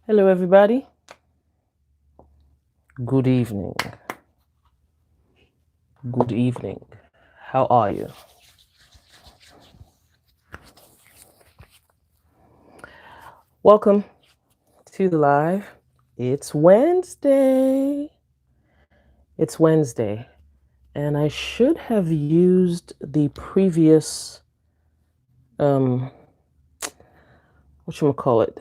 Hello, everybody. Good evening. Good evening. How are you? Welcome to the live. It's Wednesday. It's Wednesday. And I should have used the previous,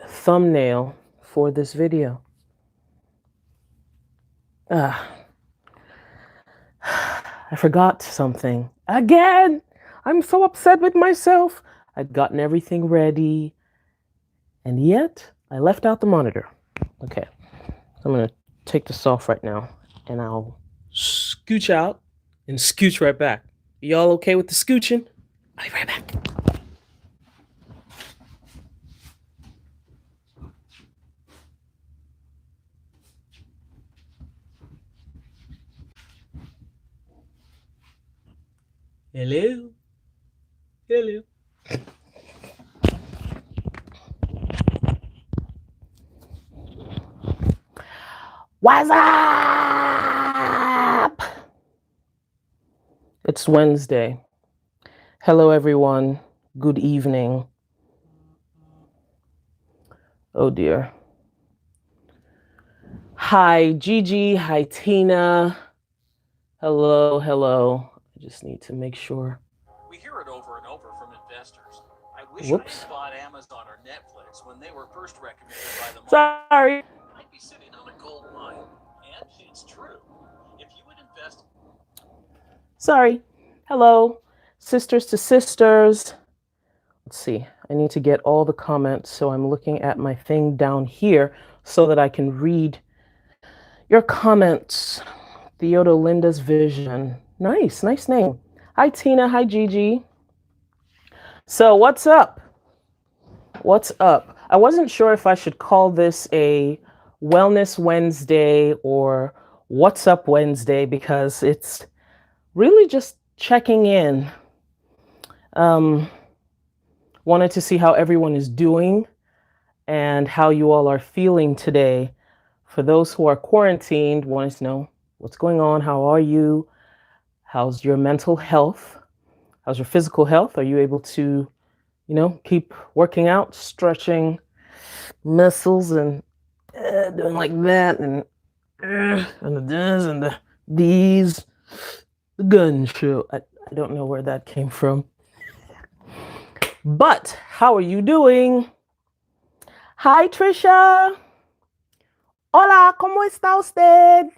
thumbnail for this video. I forgot something. Again! I'm so upset with myself. I'd gotten everything ready, and yet I left out the monitor. Okay, so I'm going to take this off right now, and I'll scooch out and scooch right back. Y'all okay with the scooching? I'll be right back. Hello? Hello? What's up? It's Wednesday. Hello, everyone. Good evening. Oh, dear. Hi, Gigi. Hi, Tina. Hello, hello. I just need to make sure. We hear it over and over from investors. I wish I Whoops. had bought Amazon or Netflix when they were first recommended by the Sorry. market. I'd be sitting on a gold mine. And it's true. If you would invest. Sorry. Hello, sisters to sisters. Let's see. I need to get all the comments, so I'm looking at my thing down here so that I can read your comments. Theodo Linda's Vision. Nice name. Hi, Tina. Hi, Gigi. So, what's up? What's up? I wasn't sure if I should call this a Wellness Wednesday or What's Up Wednesday because it's really just checking in. Wanted to see how everyone is doing and how you all are feeling today. For those who are quarantined, wanted to know what's going on. How are you? How's your mental health? How's your physical health? Are you able to, keep working out, stretching muscles and doing like that and the this and the these? The gun show. I don't know where that came from. But how are you doing? Hi, Trisha. Hola, ¿cómo está usted?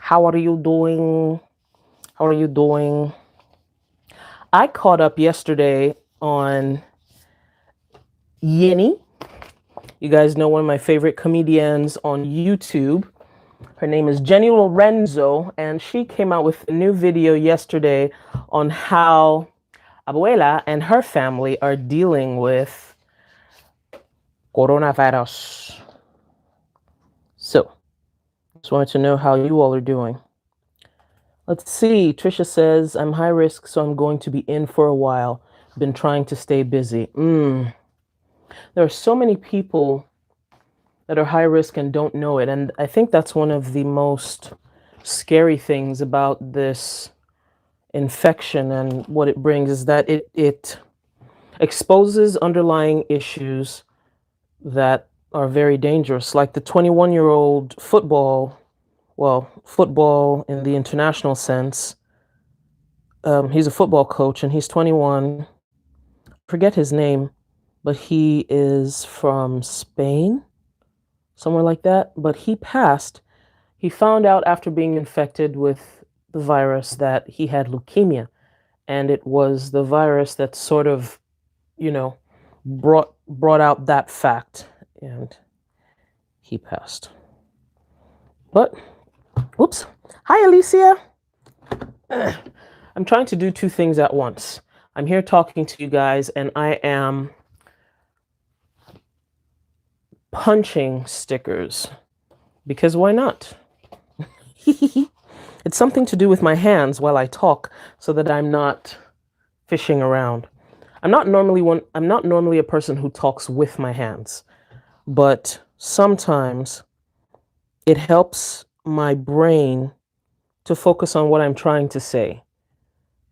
How are you doing? How are you doing? I caught up yesterday on Yeni. You guys know one of my favorite comedians on YouTube. Her name is Jenny Lorenzo, and she came out with a new video yesterday on how Abuela and her family are dealing with coronavirus. So, just wanted to know how you all are doing. Let's see. Trisha says, I'm high risk, so I'm going to be in for a while. Been trying to stay busy. There are so many people that are high risk and don't know it. And I think that's one of the most scary things about this infection and what it brings is that it exposes underlying issues that are very dangerous, like the 21-year-old football in the international sense. He's a football coach and he's 21. Forget his name, but he is from Spain, somewhere like that. But he passed. He found out after being infected with the virus that he had leukemia. And it was the virus that sort of, brought out that fact. And he passed. But, whoops. Hi, Alicia. I'm trying to do two things at once. I'm here talking to you guys, and I am punching stickers. Because why not? It's something to do with my hands while I talk so that I'm not fishing around. I'm not normally a person who talks with my hands. but sometimes it helps my brain to focus on what I'm trying to say.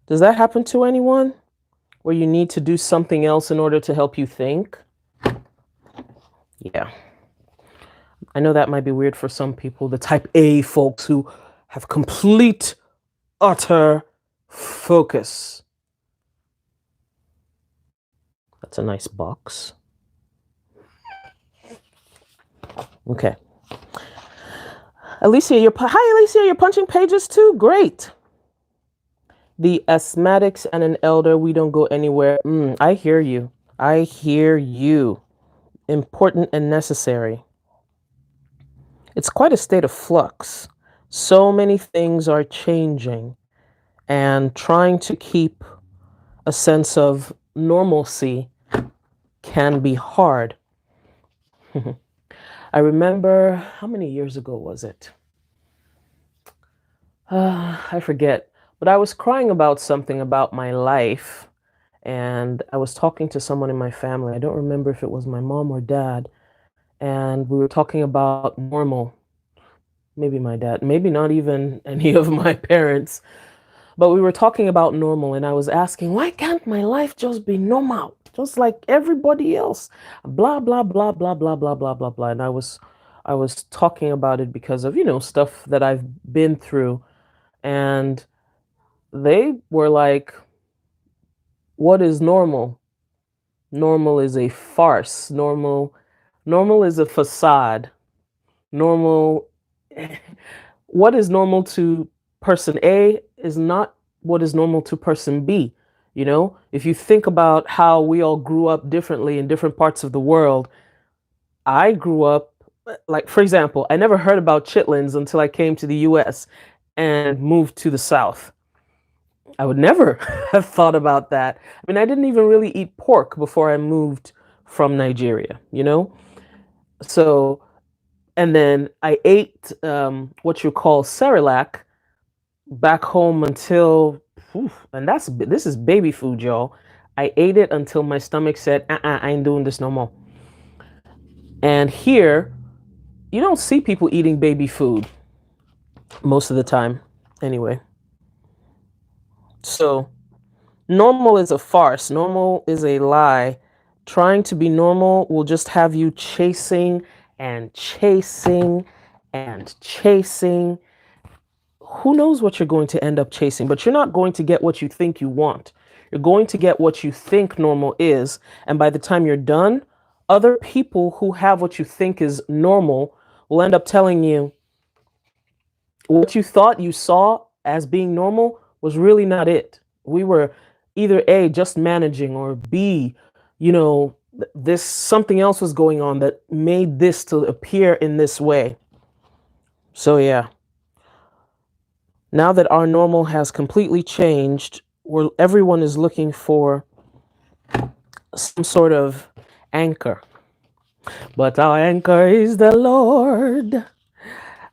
Does that happen to anyone? Where you need to do something else in order to help you think? Yeah. I know that might be weird for some people, the type A folks who have complete, utter focus. That's a nice box. Okay. Alicia, hi Alicia, you're punching pages too? Great. The asthmatics and an elder, we don't go anywhere. I hear you. I hear you. Important and necessary. It's quite a state of flux. So many things are changing, and trying to keep a sense of normalcy can be hard. I remember, how many years ago was it? I forget, but I was crying about something about my life, and I was talking to someone in my family. I don't remember if it was my mom or dad, and we were talking about normal. Maybe my dad, maybe not even any of my parents, but we were talking about normal, and I was asking, why can't my life just be normal? Just like everybody else. Blah, blah, blah, blah, blah, blah, blah, blah, blah. And I was talking about it because of, stuff that I've been through. And they were like, what is normal? Normal is a farce. Normal is a facade. Normal what is normal to person A is not what is normal to person B. If you think about how we all grew up differently in different parts of the world, I grew up, like, for example, I never heard about chitlins until I came to the US and moved to the South. I would never have thought about that. I mean, I didn't even really eat pork before I moved from Nigeria. So, and then I ate what you call Cerelac back home until, and this is baby food, y'all. I ate it until my stomach said, I ain't doing this no more. And here, you don't see people eating baby food most of the time, anyway. So, normal is a farce, normal is a lie. Trying to be normal will just have you chasing and chasing and chasing. Who knows what you're going to end up chasing, but you're not going to get what you think you want. You're going to get what you think normal is. And by the time you're done, other people who have what you think is normal will end up telling you what you thought you saw as being normal was really not it. We were either A, just managing, or B, this something else was going on that made this to appear in this way. So, yeah. Now that our normal has completely changed, everyone is looking for some sort of anchor. But our anchor is the Lord.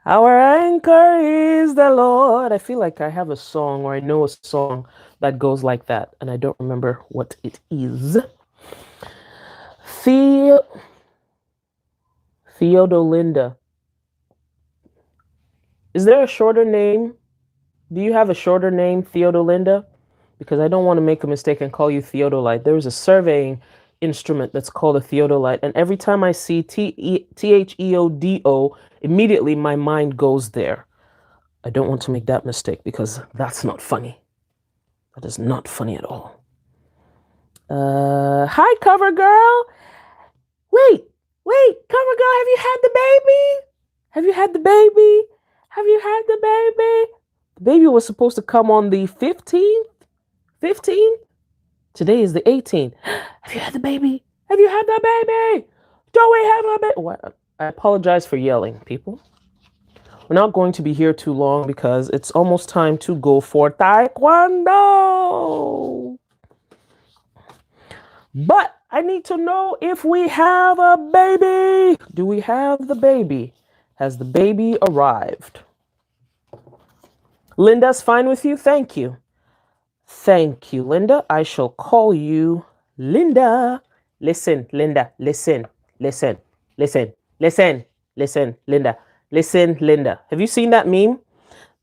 Our anchor is the Lord. I feel like I have a song, or I know a song that goes like that, and I don't remember what it is. Theodolinda. Is there a shorter name? Do you have a shorter name, Theodolinda? Because I don't want to make a mistake and call you theodolite. There's a surveying instrument that's called a theodolite, and every time I see Theodo, immediately my mind goes there. I don't want to make that mistake because that's not funny. That is not funny at all. Hi, cover girl. Wait, cover girl, have you had the baby? Have you had the baby? Have you had the baby? The baby was supposed to come on the 15th. 15? Today is the 18th. Have you had the baby? Have you had the baby? Don't we have a baby? What? I apologize for yelling, people. We're not going to be here too long because it's almost time to go for Taekwondo. But I need to know if we have a baby. Do we have the baby? Has the baby arrived? Linda's fine with you? Thank you. Thank you, Linda. I shall call you Linda. Listen, Linda, listen. listen, listen, listen, Linda, listen, Linda. Have you seen that meme?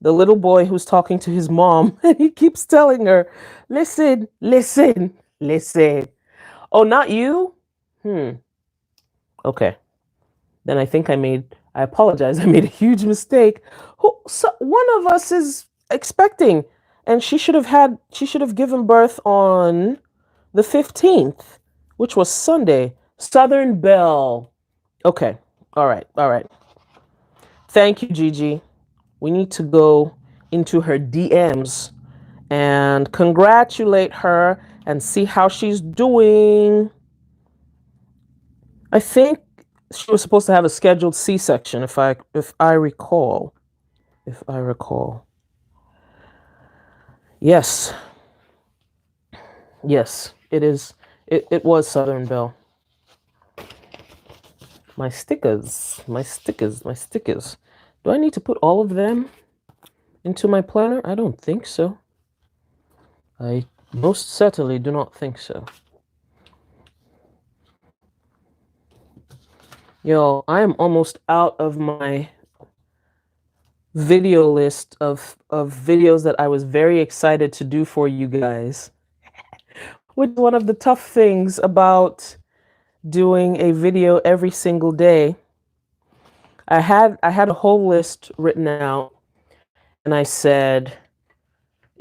The little boy who's talking to his mom and he keeps telling her, listen, listen, listen. Oh, not you? Hmm. Okay. Then I think I apologize. I made a huge mistake. One of us is expecting, and she should have given birth on the 15th, which was Sunday. Southern Belle. Okay. All right. All right. Thank you, Gigi. We need to go into her DMs and congratulate her and see how she's doing. I think she was supposed to have a scheduled C-section if I recall. If I recall. Yes. Yes, it is. It was Southern Belle. My stickers, my stickers, my stickers. Do I need to put all of them into my planner? I don't think so. I most certainly do not think so. Yo, I am almost out of my video list of videos that I was very excited to do for you guys. Which is one of the tough things about doing a video every single day. I had a whole list written out and I said,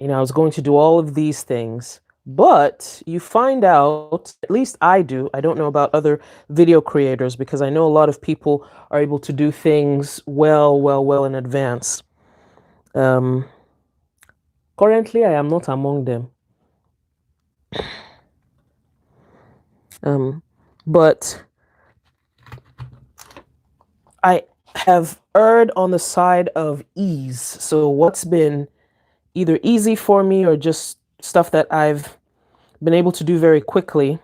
I was going to do all of these things. But you find out, at least I do, I don't know about other video creators because I know a lot of people are able to do things well in advance. Um, Currently, I am not among them. But I have erred on the side of ease. So what's been either easy for me or just stuff that I've been able to do very quickly.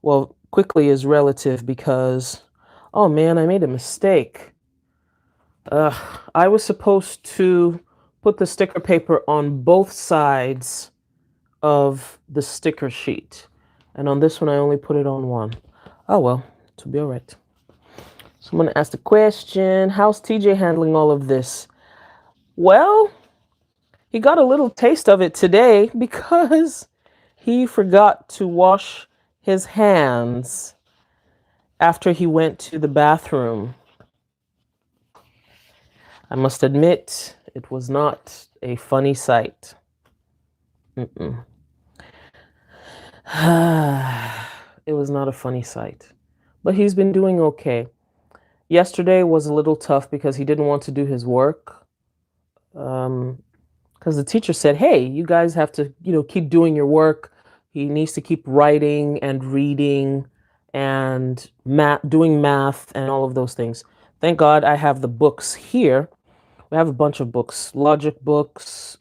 Well, quickly is relative because, oh man, I made a mistake. I was supposed to put the sticker paper on both sides of the sticker sheet. And on this one, I only put it on one. Oh well, to be all right. Someone asked a question. How's TJ handling all of this? Well, he got a little taste of it today because he forgot to wash his hands after he went to the bathroom. I must admit, it was not a funny sight. It was not a funny sight. But he's been doing okay. Yesterday was a little tough because he didn't want to do his work. Because the teacher said, hey, you guys have to, keep doing your work. He needs to keep writing and reading and doing math and all of those things. Thank God I have the books here. We have a bunch of books, logic books,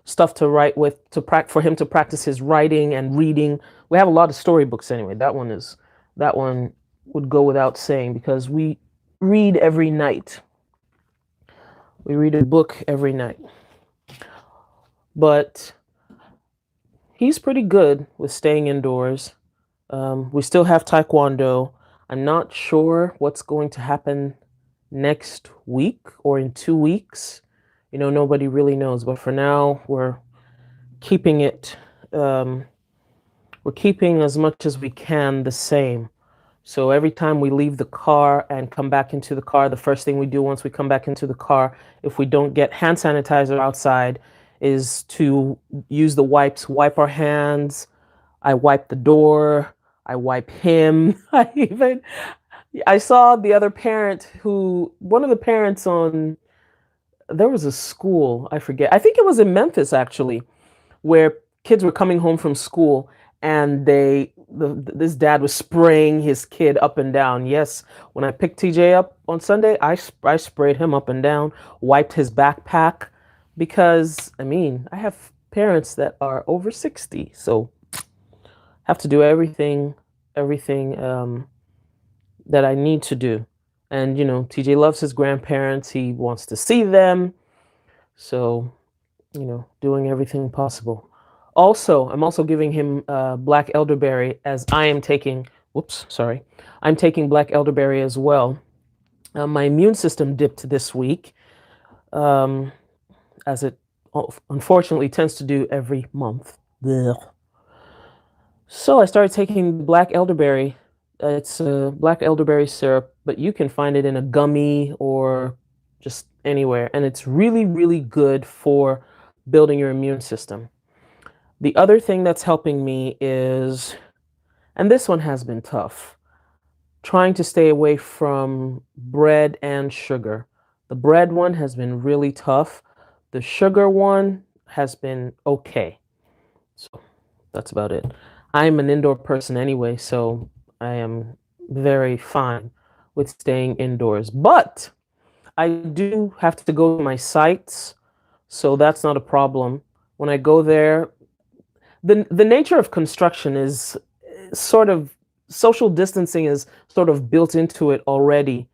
stuff to write with, for him to practice his writing and reading. We have a lot of storybooks anyway. That one would go without saying because we read every night. We read a book every night. But he's pretty good with staying indoors. We still have Taekwondo. I'm not sure what's going to happen next week or in 2 weeks. Nobody really knows. But for now, we're keeping it. We're keeping as much as we can the same. So every time we leave the car and come back into the car, the first thing we do once we come back into the car, if we don't get hand sanitizer outside, is to use the wipes, wipe our hands. I wipe the door. I wipe him. I saw the other parent one of the parents there was a school, I forget. I think it was in Memphis actually, where kids were coming home from school and this dad was spraying his kid up and down. Yes, when I picked TJ up on Sunday, I sprayed him up and down, wiped his backpack because I have parents that are over 60, so have to do everything that I need to do. And TJ loves his grandparents. He wants to see them. So, doing everything possible. Also, I'm also giving him black elderberry as I am taking Whoops, sorry. I'm taking black elderberry as well. My immune system dipped this week, um, as it unfortunately tends to do every month. Ugh. So I started taking black elderberry. It's a black elderberry syrup, but you can find it in a gummy or just anywhere. And it's really, really good for building your immune system. The other thing that's helping me is, and this one has been tough, trying to stay away from bread and sugar. The bread one has been really tough. The sugar one has been okay. So that's about it. I'm an indoor person anyway, so I am very fine with staying indoors. But I do have to go to my sites, so that's not a problem. When I go there, the nature of construction is sort of social distancing is sort of built into it already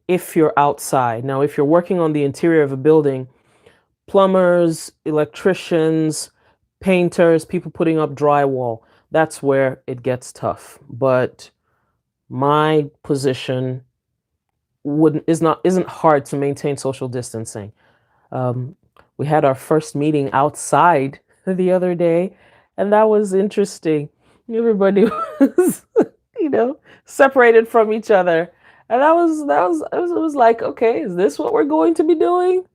if you're outside. Now, if you're working on the interior of a building, plumbers, electricians, painters, people putting up drywall, that's where it gets tough. But my position wouldn't is not isn't hard to maintain social distancing. Um, we had our first meeting outside the other day, and that was interesting. Everybody was, separated from each other, and it was like, okay, is this what we're going to be doing?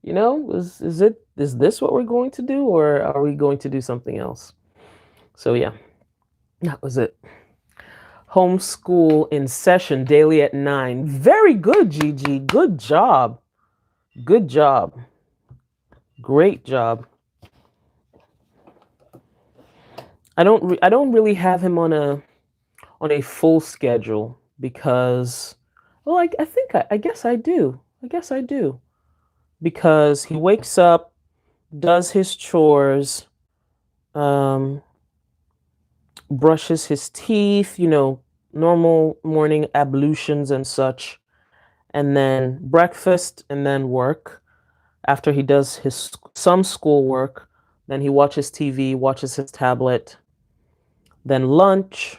Is this what we're going to do, or are we going to do something else? So yeah, that was it. Homeschool in session daily at 9. Very good, Gigi. Good job. Good job. Great job. I don't really have him on a full schedule because, well, I think I guess I do. I guess I do. Because he wakes up, does his chores, um, brushes his teeth, normal morning ablutions and such, and then breakfast and then work. After he does some schoolwork, then he watches TV, watches his tablet, then lunch,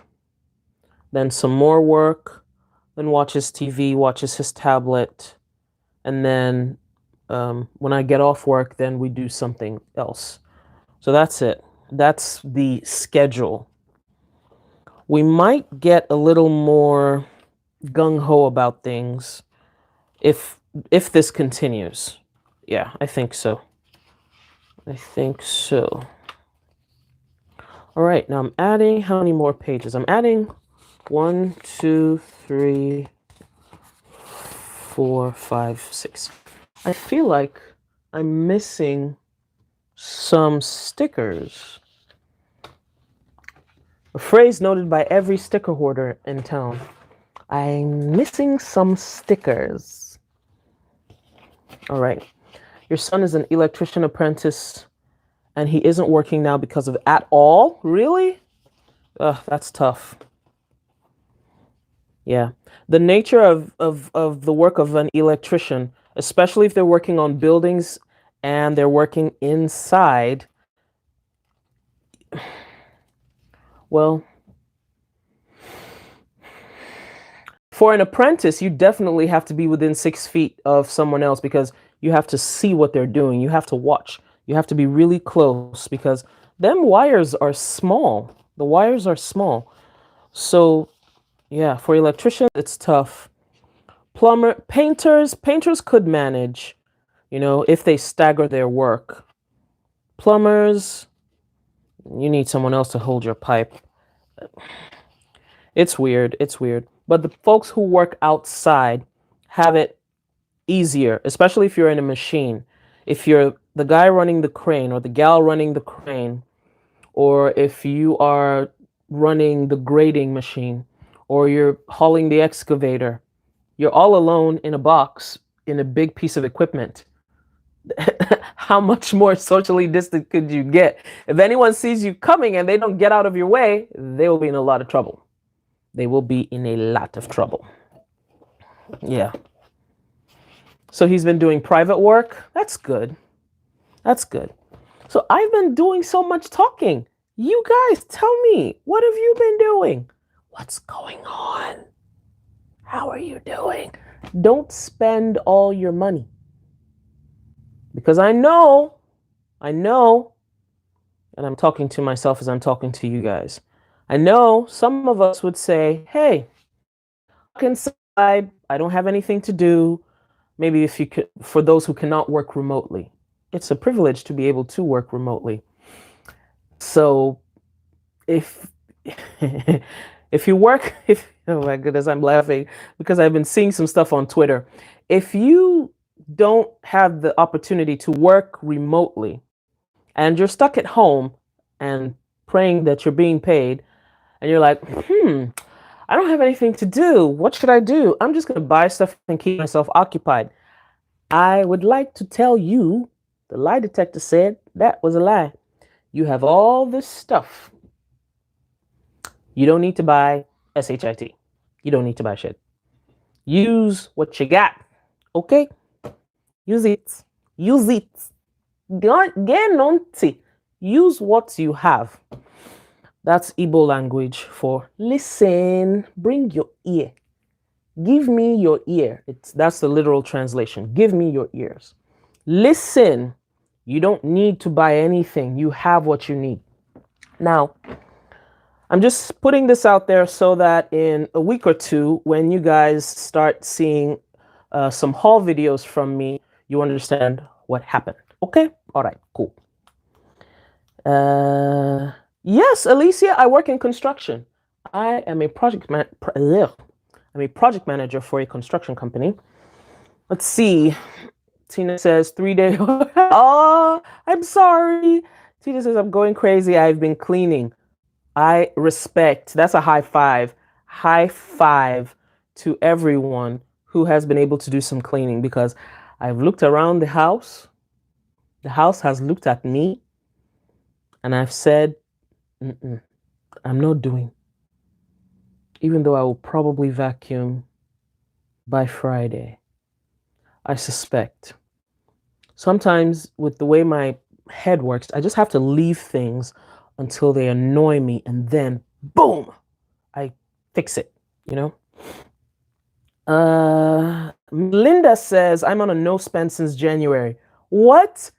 then some more work, then watches TV, watches his tablet, and then when I get off work, then we do something else. So that's it. That's the schedule. We might get a little more gung ho about things if if this continues. Yeah, I think so. I think so. All right, now I'm adding how many more pages? I'm adding 1, 2, 3, 4, 5, 6. I feel like I'm missing some stickers. A phrase noted by every sticker hoarder in town. I'm missing some stickers. All right. Your son is an electrician apprentice and he isn't working now because of at all? Really? Ugh, that's tough. Yeah. The nature of the work of an electrician, especially if they're working on buildings and they're working inside, well, for an apprentice, you definitely have to be within 6 feet of someone else because you have to see what they're doing. You have to watch. You have to be really close because them wires are small. The wires are small. So, yeah, for electricians, it's tough. Painters could manage, if they stagger their work. Plumbers, you need someone else to hold your pipe. It's weird. It's weird. But the folks who work outside have it easier, especially if you're in a machine. If you're the guy running the crane or the gal running the crane, or if you are running the grading machine, or you're hauling the excavator, you're all alone in a box in a big piece of equipment. How much more socially distant could you get? If anyone sees you coming and they don't get out of your way, they will be in a lot of trouble. They will be in a lot of trouble. Yeah. So he's been doing private work. That's good. That's good. So I've been doing so much talking. You guys tell me, what have you been doing? What's going on? How are you doing? Don't spend all your money. Because I know, and I'm talking to myself as I'm talking to you guys. I know some of us would say, hey, stuck inside, I don't have anything to do. Maybe if you could, for those who cannot work remotely, it's a privilege to be able to work remotely. So if if you work, if oh my goodness, I'm laughing because I've been seeing some stuff on Twitter. If you don't have the opportunity to work remotely and you're stuck at home and praying that you're being paid, and you're like, I don't have anything to do. What should I do? I'm just going to buy stuff and keep myself occupied. I would like to tell you, the lie detector said that was a lie. You have all this stuff. You don't need to buy SHIT. You don't need to buy shit. Use what you got. Okay? Use it. Use it. Get nonty. Use what you have. That's Igbo language for listen. Bring your ear. Give me your ear. That's the literal translation. Give me your ears. Listen. You don't need to buy anything. You have what you need. Now, I'm just putting this out there so that in a week or two, when you guys start seeing some haul videos from me, you understand what happened. Okay? All right, cool. Yes, Alicia, I work in construction. I am a I'm a project manager for a construction company. Let's see. Tina says 3 days. Oh, I'm sorry. Tina says I'm going crazy. I've been cleaning. I respect. That's a high five. High five to everyone who has been able to do some cleaning because I've looked around the house. The house has looked at me and I've said, I'm not doing. Even though I will probably vacuum by Friday. I suspect. Sometimes with the way my head works, I just have to leave things until they annoy me and then boom, I fix it, you know? Linda says, I'm on a no spend since January. What?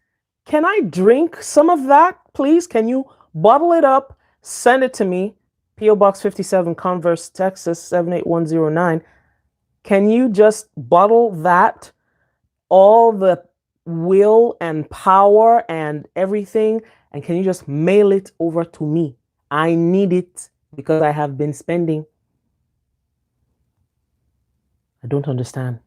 Can I drink some of that, please? Can you bottle it up, send it to me? P.O. Box 57, Converse, Texas 78109. Can you just bottle that? All the will and power and everything, and can you just mail it over to me? I need it because I have been spending. I don't understand.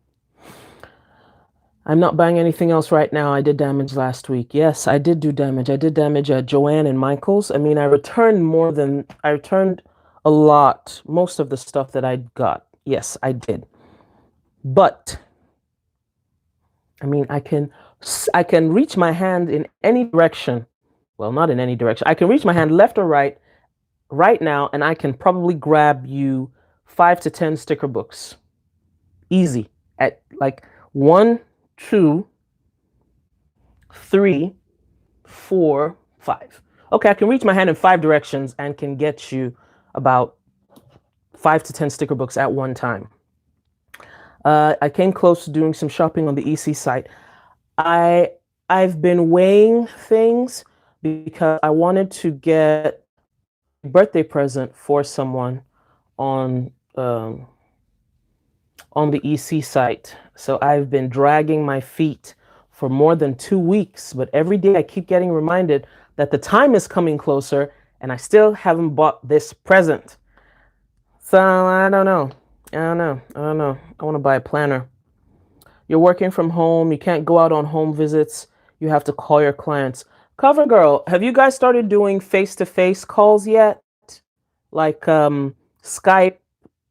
I'm not buying anything else right now. I did damage last week. Yes, I did do damage. I did damage at Joanne and Michael's. I mean, I returned a lot, most of the stuff that I got. Yes, I did. But I mean, I can reach my hand in any direction. Well, not in any direction. I can reach my hand left or right now, and I can probably grab you 5 to 10 sticker books. Easy. At like 1, 2, 3, 4, 5. Okay, I can reach my hand in 5 directions and can get you about 5 to 10 sticker books at one time. I came close to doing some shopping on the EC site. I've been weighing things because I wanted to get a birthday present for someone on the EC site. So I've been dragging my feet for more than 2 weeks, but every day I keep getting reminded that the time is coming closer and I still haven't bought this present. So I don't know. I want to buy a planner. You're working from home. You can't go out on home visits. You have to call your clients. Cover Girl, have you guys started doing face-to-face calls yet? Like Skype,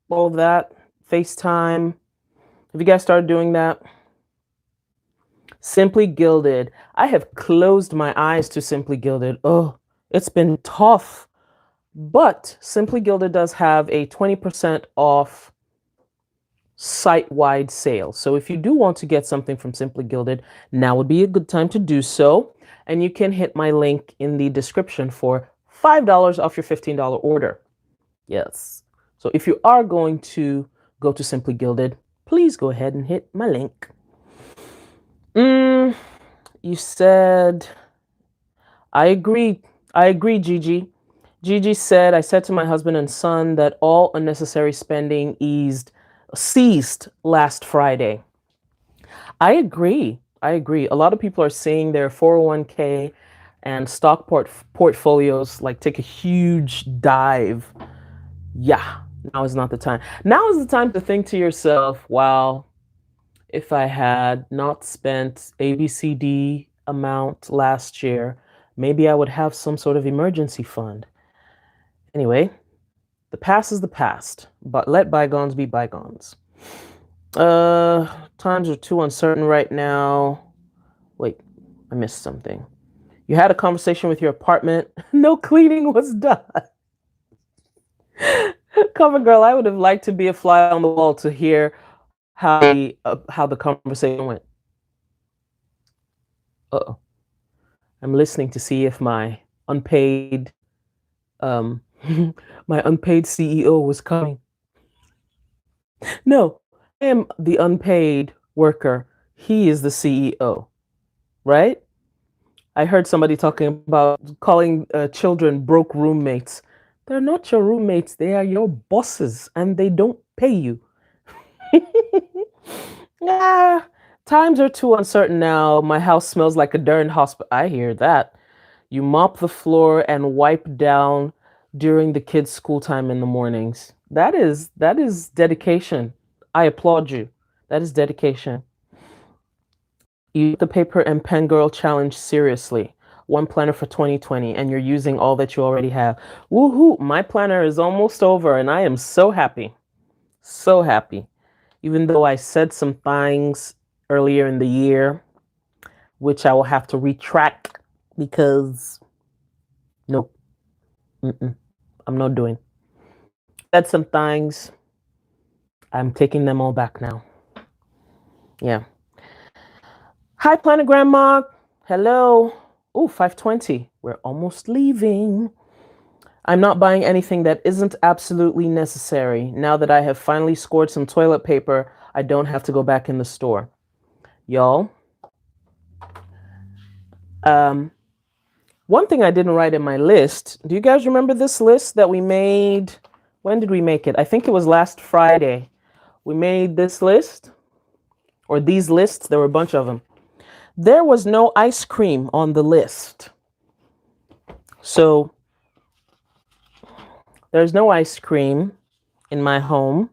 all of that, FaceTime. Have you guys started doing that? Simply Gilded. I have closed my eyes to Simply Gilded. Oh, it's been tough. But Simply Gilded does have a 20% off site-wide sale. So if you do want to get something from Simply Gilded, now would be a good time to do so. And you can hit my link in the description for $5 off your $15 order. Yes. So if you are going to go to Simply Gilded, please go ahead and hit my link. You said, I agree. I agree, Gigi. Gigi said, I said to my husband and son that all unnecessary spending ceased last Friday. I agree. I agree. A lot of people are seeing their 401k and stock portfolios like take a huge dive. Yeah, now is not the time. Now is the time to think to yourself, wow, if I had not spent ABCD amount last year, maybe I would have some sort of emergency fund. Anyway, the past is the past, but let bygones be bygones. Times are too uncertain right now. Wait, I missed something. You had a conversation with your apartment. No cleaning was done. Cover girl, I would have liked to be a fly on the wall to hear how the conversation went. Uh-oh. I'm listening to see if my unpaid my unpaid CEO was coming. No, I am the unpaid worker. He is the CEO, right? I heard somebody talking about calling children broke roommates. They're not your roommates, they are your bosses, and they don't pay you. Yeah, times are too uncertain now. My house smells like a darn hospital. I hear that. You mop the floor and wipe down during the kids' school time in the mornings. That is dedication. I applaud you. That is dedication. You took the paper and pen girl challenge seriously. One planner for 2020, and you're using all that you already have. Woohoo! My planner is almost over, and I am so happy. So happy. Even though I said some things earlier in the year, which I will have to retract because nope, I'm not doing. Said some things. I'm taking them all back now. Yeah. Hi, Planet Grandma. Hello. Oh, 5:20. We're almost leaving. I'm not buying anything that isn't absolutely necessary. Now that I have finally scored some toilet paper, I don't have to go back in the store. Y'all, one thing I didn't write in my list. Do you guys remember this list that we made? When did we make it? I think it was last Friday. We made this list, or these lists. There were a bunch of them. There was no ice cream on the list. So there's no ice cream in my home.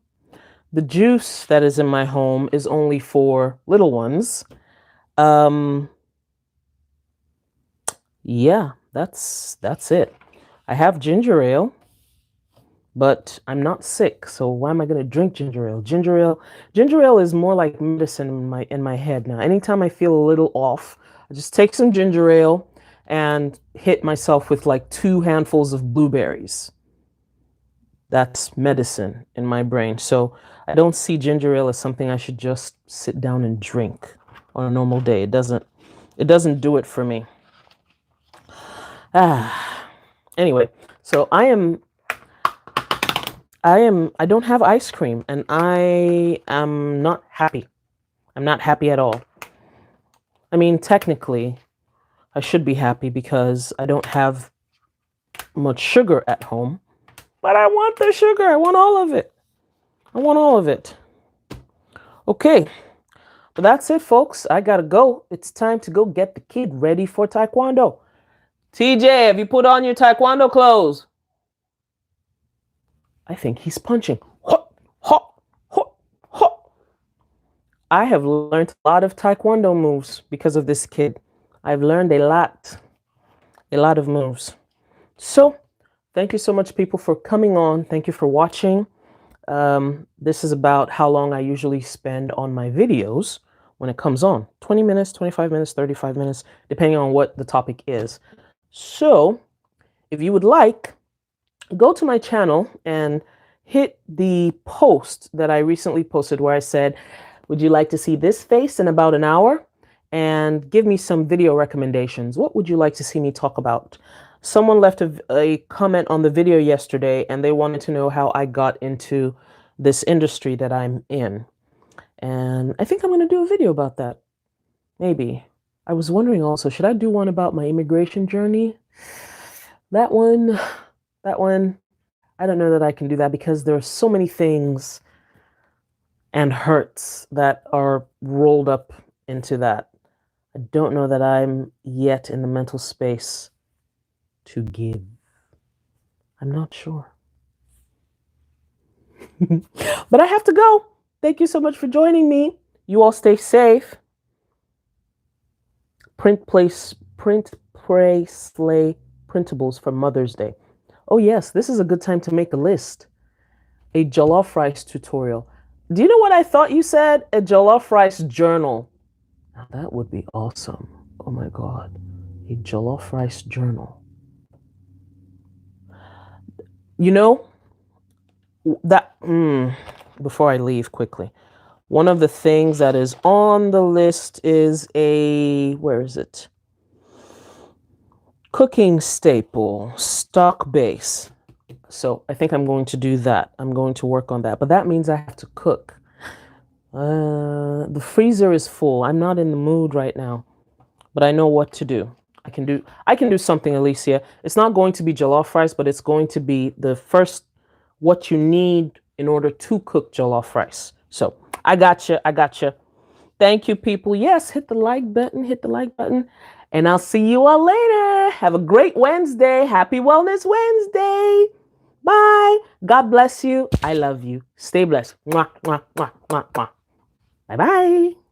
The juice that is in my home is only for little ones. Yeah, that's it. I have ginger ale, but I'm not sick, so why am I gonna drink ginger ale? Ginger ale is more like medicine in my head now. Anytime I feel a little off, I just take some ginger ale and hit myself with like 2 handfuls of blueberries. That's medicine in my brain. So I don't see ginger ale as something I should just sit down and drink on a normal day. It doesn't do it for me. Anyway, so I don't have ice cream, and I am not happy. I'm not happy at all. I mean, technically, I should be happy because I don't have much sugar at home, but I want the sugar. I want all of it. I want all of it. Okay, but that's it, folks. I gotta go. It's time to go get the kid ready for Taekwondo. TJ, have you put on your Taekwondo clothes? I think he's punching. Hot, hot, hot, hot. I have learned a lot of Taekwondo moves because of this kid. I've learned a lot of moves. So, thank you so much, people, for coming on. Thank you for watching. This is about how long I usually spend on my videos when it comes on. 20 minutes, 25 minutes, 35 minutes, depending on what the topic is. So, if you would like, go to my channel and hit the post that I recently posted where I said, would you like to see this face in about an hour? And give me some video recommendations. What would you like to see me talk about? someone left a comment on the video yesterday and they wanted to know how I got into this industry that I'm in. And I think I'm going to do a video about that. Maybe. I was wondering also, should I do one about my immigration journey? That one, I don't know that I can do that because there are so many things and hurts that are rolled up into that. I don't know that I'm yet in the mental space to give. I'm not sure. But I have to go. Thank you so much for joining me. You all stay safe. Print, pray, slay printables for Mother's Day. Oh yes, this is a good time to make a list. A jollof rice tutorial. Do you know what I thought you said? A jollof rice journal. Now that would be awesome. Oh my God. A jollof rice journal. You know, that, before I leave quickly, one of the things that is on the list is where is it? Cooking staple, stock base. So I think I'm going to do that. I'm going to work on that. But that means I have to cook. The freezer is full. I'm not in the mood right now, but I know what to do. I can do something, Alicia. It's not going to be jollof rice, but it's going to be the first what you need in order to cook jollof rice. So I gotcha. Thank you, people. Yes, hit the like button, and I'll see you all later. Have a great Wednesday. Happy Wellness Wednesday. Bye. God bless you. I love you. Stay blessed. Mwah, mwah, mwah, mwah, mwah. Bye-bye.